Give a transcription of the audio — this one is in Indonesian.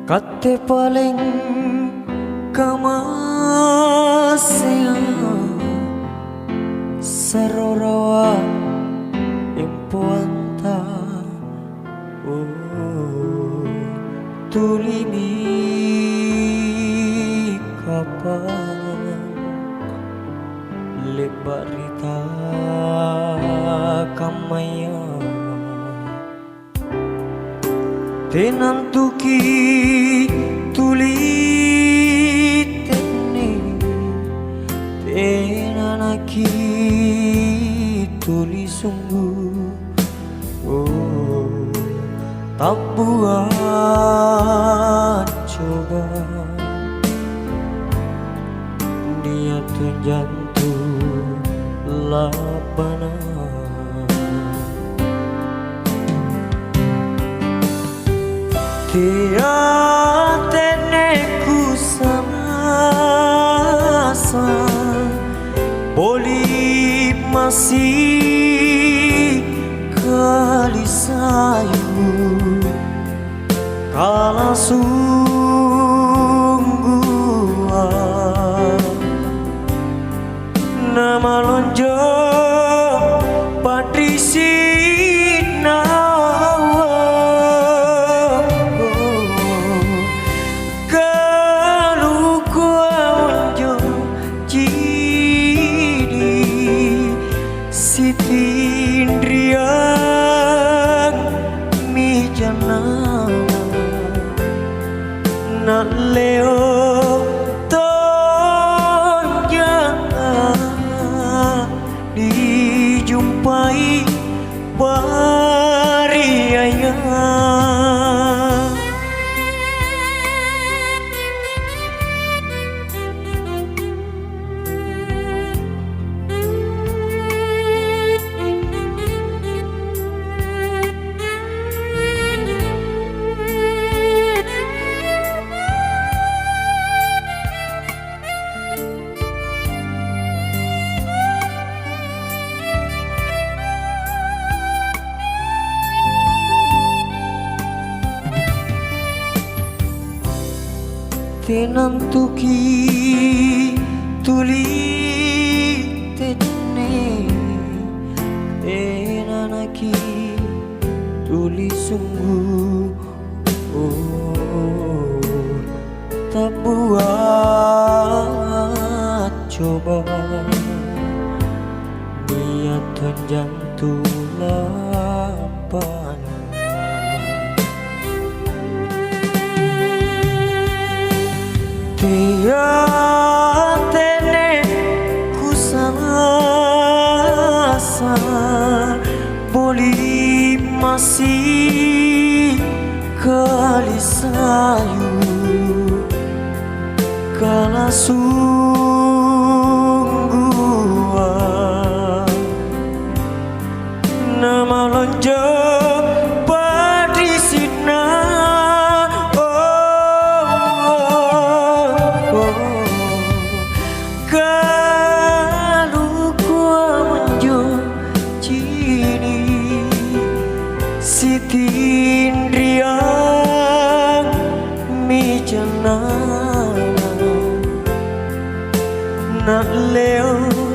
Kate paling kamasya sarorawa impuanta tulimi kapan lebarita kamaya tenantuki tulitene tenanaki tuli sungguh tabuan coba dia jantung labana teneku samasa boli masih kali sayu kala sungguh nama lonjo patrisin Tindriang mi jana na leo tonja dijumpai pariaya tenantuki tuli tene tenanaki tuli sungguh tak buat coba niat jantung lapan tene kusasa boli masih kali sayu kala sungguh nama lonjo Tindriang mi jana na leo